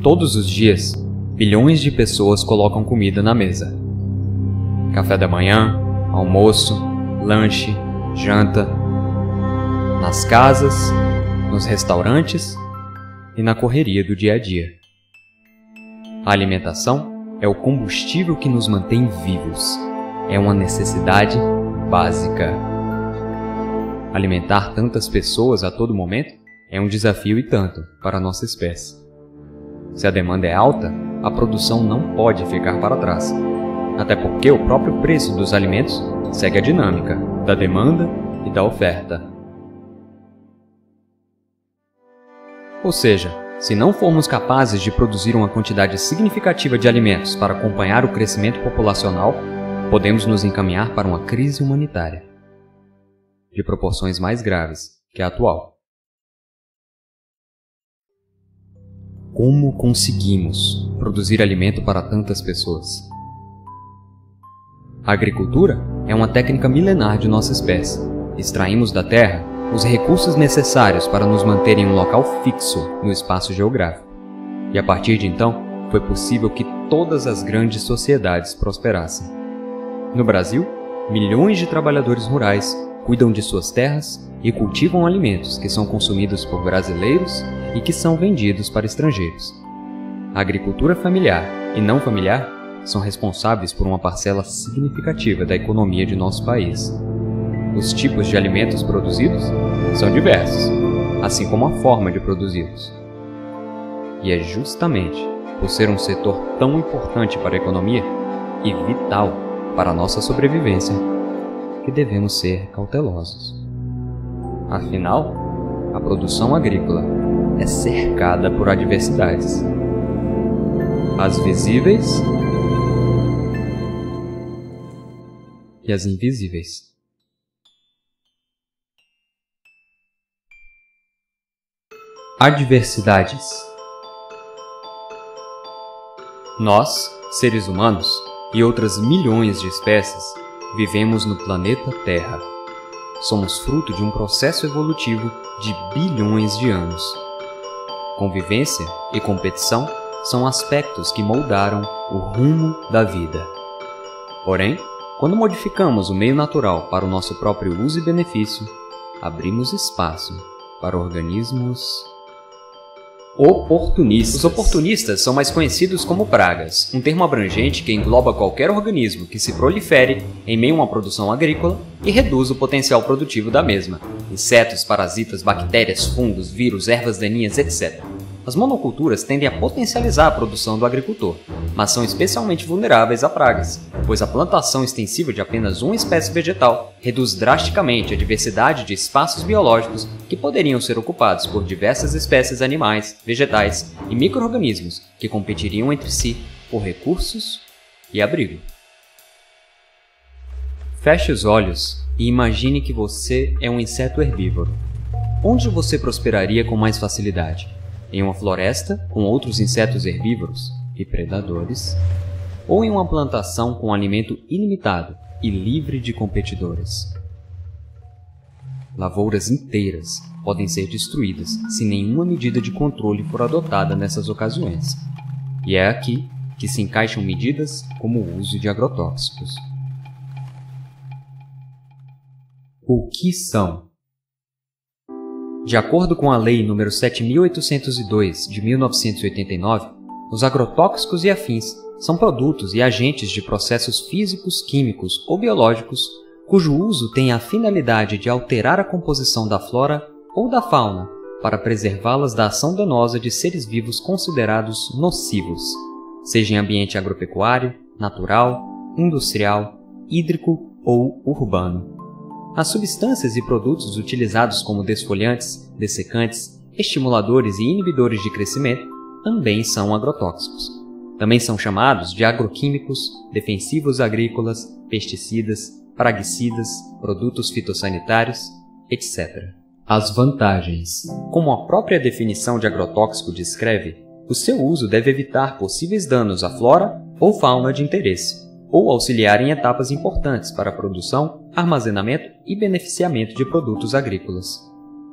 Todos os dias, bilhões de pessoas colocam comida na mesa. Café da manhã, almoço, lanche, janta, nas casas, nos restaurantes e na correria do dia a dia. A alimentação é o combustível que nos mantém vivos. É uma necessidade básica. Alimentar tantas pessoas a todo momento é um desafio e tanto para a nossa espécie. Se a demanda é alta, a produção não pode ficar para trás. Até porque o próprio preço dos alimentos segue a dinâmica da demanda e da oferta. Ou seja, se não formos capazes de produzir uma quantidade significativa de alimentos para acompanhar o crescimento populacional, podemos nos encaminhar para uma crise humanitária, de proporções mais graves que a atual. Como conseguimos produzir alimento para tantas pessoas? A agricultura é uma técnica milenar de nossa espécie. Extraímos da terra os recursos necessários para nos manter em um local fixo no espaço geográfico. E a partir de então, foi possível que todas as grandes sociedades prosperassem. No Brasil, milhões de trabalhadores rurais cuidam de suas terras e cultivam alimentos que são consumidos por brasileiros e que são vendidos para estrangeiros. A agricultura familiar e não familiar são responsáveis por uma parcela significativa da economia de nosso país. Os tipos de alimentos produzidos são diversos, assim como a forma de produzi-los. E é justamente por ser um setor tão importante para a economia e vital para a nossa sobrevivência que devemos ser cautelosos. Afinal, a produção agrícola é cercada por adversidades. As visíveis e as invisíveis. Adversidades. Nós, seres humanos, e outras milhões de espécies, vivemos no planeta Terra. Somos fruto de um processo evolutivo de bilhões de anos. Convivência e competição são aspectos que moldaram o rumo da vida. Porém, quando modificamos o meio natural para o nosso próprio uso e benefício, abrimos espaço para organismos oportunistas. Os oportunistas são mais conhecidos como pragas, um termo abrangente que engloba qualquer organismo que se prolifere em meio a uma produção agrícola e reduz o potencial produtivo da mesma. Insetos, parasitas, bactérias, fungos, vírus, ervas daninhas, etc. As monoculturas tendem a potencializar a produção do agricultor, mas são especialmente vulneráveis a pragas, pois a plantação extensiva de apenas uma espécie vegetal reduz drasticamente a diversidade de espaços biológicos que poderiam ser ocupados por diversas espécies animais, vegetais e micro-organismos que competiriam entre si por recursos e abrigo. Feche os olhos e imagine que você é um inseto herbívoro. Onde você prosperaria com mais facilidade? Em uma floresta com outros insetos herbívoros e predadores? Ou em uma plantação com alimento ilimitado e livre de competidores? Lavouras inteiras podem ser destruídas se nenhuma medida de controle for adotada nessas ocasiões. E é aqui que se encaixam medidas como o uso de agrotóxicos. O que são? De acordo com a Lei nº 7.802, de 1989, os agrotóxicos e afins são produtos e agentes de processos físicos, químicos ou biológicos cujo uso tem a finalidade de alterar a composição da flora ou da fauna para preservá-las da ação danosa de seres vivos considerados nocivos, seja em ambiente agropecuário, natural, industrial, hídrico ou urbano. As substâncias e produtos utilizados como desfolhantes, dessecantes, estimuladores e inibidores de crescimento também são agrotóxicos. Também são chamados de agroquímicos, defensivos agrícolas, pesticidas, praguicidas, produtos fitossanitários, etc. As vantagens. Como a própria definição de agrotóxico descreve, o seu uso deve evitar possíveis danos à flora ou fauna de interesse, ou auxiliar em etapas importantes para a produção, armazenamento e beneficiamento de produtos agrícolas.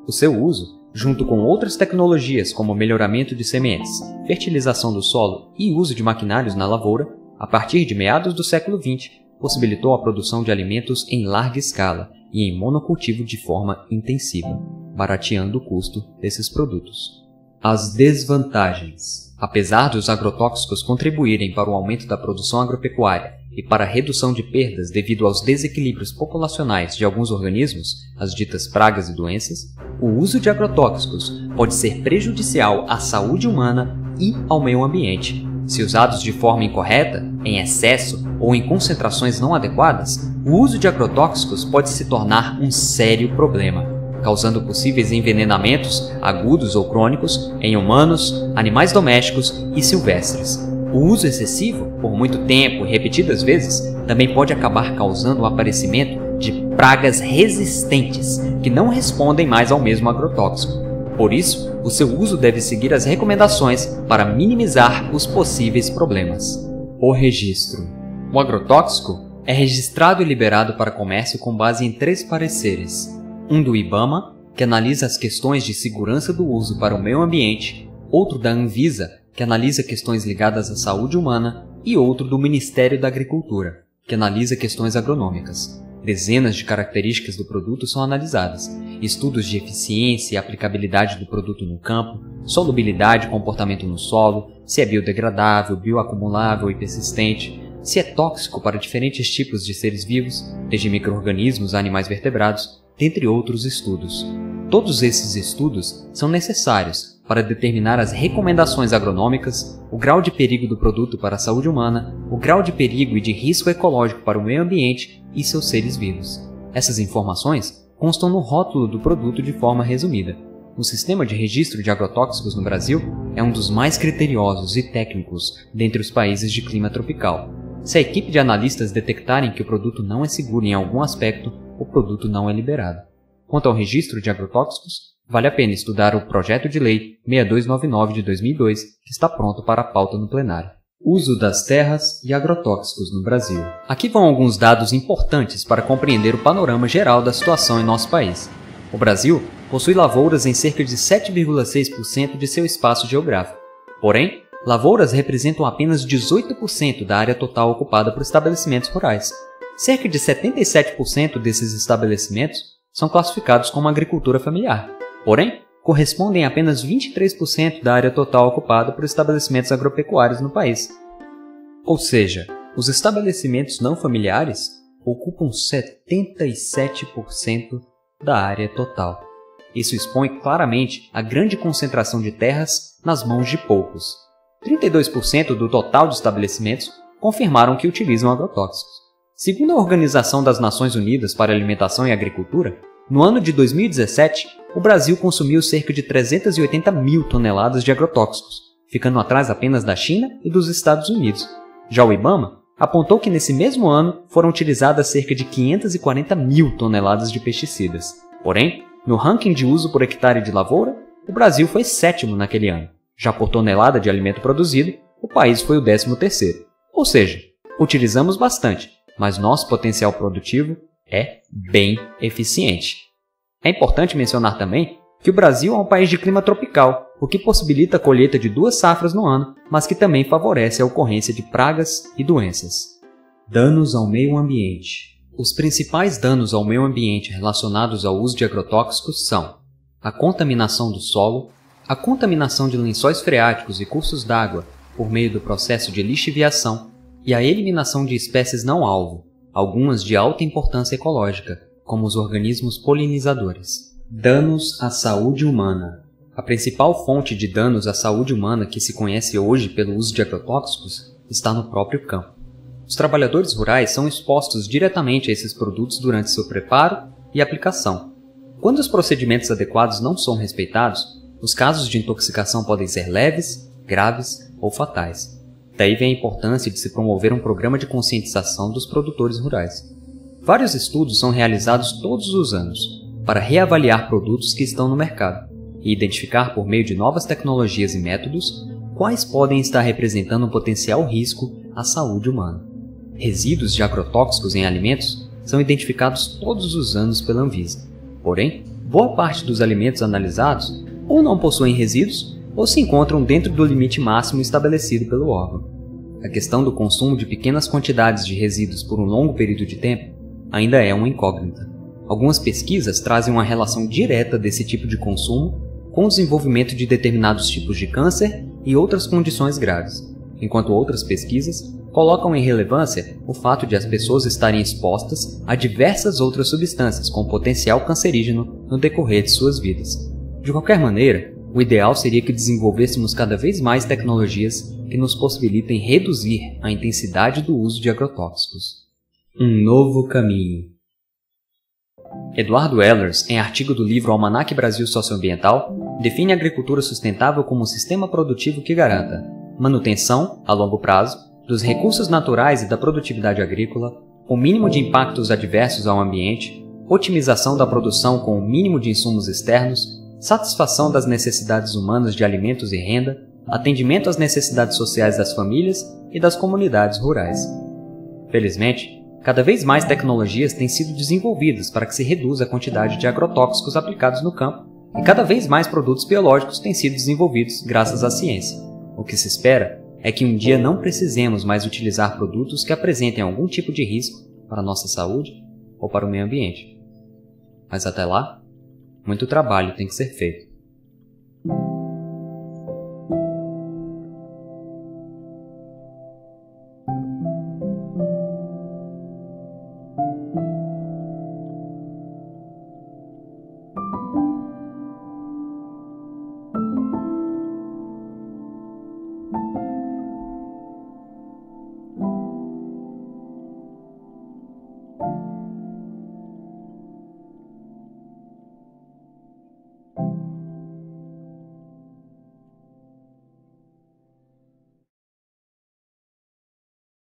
O seu uso junto com outras tecnologias como melhoramento de sementes, fertilização do solo e uso de maquinários na lavoura, a partir de meados do século XX, possibilitou a produção de alimentos em larga escala e em monocultivo de forma intensiva, barateando o custo desses produtos. As desvantagens. Apesar dos agrotóxicos contribuírem para o aumento da produção agropecuária e para a redução de perdas devido aos desequilíbrios populacionais de alguns organismos, as ditas pragas e doenças, o uso de agrotóxicos pode ser prejudicial à saúde humana e ao meio ambiente. Se usados de forma incorreta, em excesso ou em concentrações não adequadas, o uso de agrotóxicos pode se tornar um sério problema, causando possíveis envenenamentos agudos ou crônicos em humanos, animais domésticos e silvestres. O uso excessivo, por muito tempo e repetidas vezes, também pode acabar causando o aparecimento de pragas resistentes que não respondem mais ao mesmo agrotóxico. Por isso, o seu uso deve seguir as recomendações para minimizar os possíveis problemas. O registro. O agrotóxico é registrado e liberado para comércio com base em 3 pareceres. Um do IBAMA, que analisa as questões de segurança do uso para o meio ambiente, outro da Anvisa, que analisa questões ligadas à saúde humana, e outro do Ministério da Agricultura, que analisa questões agronômicas. Dezenas de características do produto são analisadas, estudos de eficiência e aplicabilidade do produto no campo, solubilidade e comportamento no solo, se é biodegradável, bioacumulável e persistente, se é tóxico para diferentes tipos de seres vivos, desde micro-organismos a animais vertebrados, dentre outros estudos. Todos esses estudos são necessários para determinar as recomendações agronômicas, o grau de perigo do produto para a saúde humana, o grau de perigo e de risco ecológico para o meio ambiente e seus seres vivos. Essas informações constam no rótulo do produto de forma resumida. O sistema de registro de agrotóxicos no Brasil é um dos mais criteriosos e técnicos dentre os países de clima tropical. Se a equipe de analistas detectarem que o produto não é seguro em algum aspecto, o produto não é liberado. Quanto ao registro de agrotóxicos, vale a pena estudar o Projeto de Lei 6299 de 2002, que está pronto para a pauta no plenário. Uso das terras e agrotóxicos no Brasil. Aqui vão alguns dados importantes para compreender o panorama geral da situação em nosso país. O Brasil possui lavouras em cerca de 7,6% de seu espaço geográfico. Porém, lavouras representam apenas 18% da área total ocupada por estabelecimentos rurais. Cerca de 77% desses estabelecimentos são classificados como agricultura familiar. Porém, correspondem a apenas 23% da área total ocupada por estabelecimentos agropecuários no país. Ou seja, os estabelecimentos não familiares ocupam 77% da área total. Isso expõe claramente a grande concentração de terras nas mãos de poucos. 32% do total de estabelecimentos confirmaram que utilizam agrotóxicos. Segundo a Organização das Nações Unidas para a Alimentação e Agricultura, no ano de 2017, o Brasil consumiu cerca de 380 mil toneladas de agrotóxicos, ficando atrás apenas da China e dos Estados Unidos. Já o IBAMA apontou que nesse mesmo ano foram utilizadas cerca de 540 mil toneladas de pesticidas. Porém, no ranking de uso por hectare de lavoura, o Brasil foi 7º naquele ano. Já por tonelada de alimento produzido, o país foi o 13º. Ou seja, utilizamos bastante, mas nosso potencial produtivo é bem eficiente. É importante mencionar também que o Brasil é um país de clima tropical, o que possibilita a colheita de 2 safras no ano, mas que também favorece a ocorrência de pragas e doenças. Danos ao meio ambiente. Os principais danos ao meio ambiente relacionados ao uso de agrotóxicos são a contaminação do solo, a contaminação de lençóis freáticos e cursos d'água por meio do processo de lixiviação e a eliminação de espécies não-alvo, algumas de alta importância ecológica, como os organismos polinizadores. Danos à saúde humana. A principal fonte de danos à saúde humana que se conhece hoje pelo uso de agrotóxicos está no próprio campo. Os trabalhadores rurais são expostos diretamente a esses produtos durante seu preparo e aplicação. Quando os procedimentos adequados não são respeitados, os casos de intoxicação podem ser leves, graves ou fatais. Daí vem a importância de se promover um programa de conscientização dos produtores rurais. Vários estudos são realizados todos os anos para reavaliar produtos que estão no mercado e identificar por meio de novas tecnologias e métodos quais podem estar representando um potencial risco à saúde humana. Resíduos de agrotóxicos em alimentos são identificados todos os anos pela Anvisa. Porém, boa parte dos alimentos analisados ou não possuem resíduos ou se encontram dentro do limite máximo estabelecido pelo órgão. A questão do consumo de pequenas quantidades de resíduos por um longo período de tempo ainda é uma incógnita. Algumas pesquisas trazem uma relação direta desse tipo de consumo com o desenvolvimento de determinados tipos de câncer e outras condições graves, enquanto outras pesquisas colocam em relevância o fato de as pessoas estarem expostas a diversas outras substâncias com potencial cancerígeno no decorrer de suas vidas. De qualquer maneira, o ideal seria que desenvolvêssemos cada vez mais tecnologias que nos possibilitem reduzir a intensidade do uso de agrotóxicos. Um novo caminho. Eduardo Ehlers, em artigo do livro Almanac Brasil Socioambiental, define a agricultura sustentável como um sistema produtivo que garanta manutenção, a longo prazo, dos recursos naturais e da produtividade agrícola, o mínimo de impactos adversos ao ambiente, otimização da produção com o mínimo de insumos externos, satisfação das necessidades humanas de alimentos e renda, atendimento às necessidades sociais das famílias e das comunidades rurais. Felizmente, cada vez mais tecnologias têm sido desenvolvidas para que se reduza a quantidade de agrotóxicos aplicados no campo, e cada vez mais produtos biológicos têm sido desenvolvidos graças à ciência. O que se espera é que um dia não precisemos mais utilizar produtos que apresentem algum tipo de risco para a nossa saúde ou para o meio ambiente. Mas até lá, muito trabalho tem que ser feito.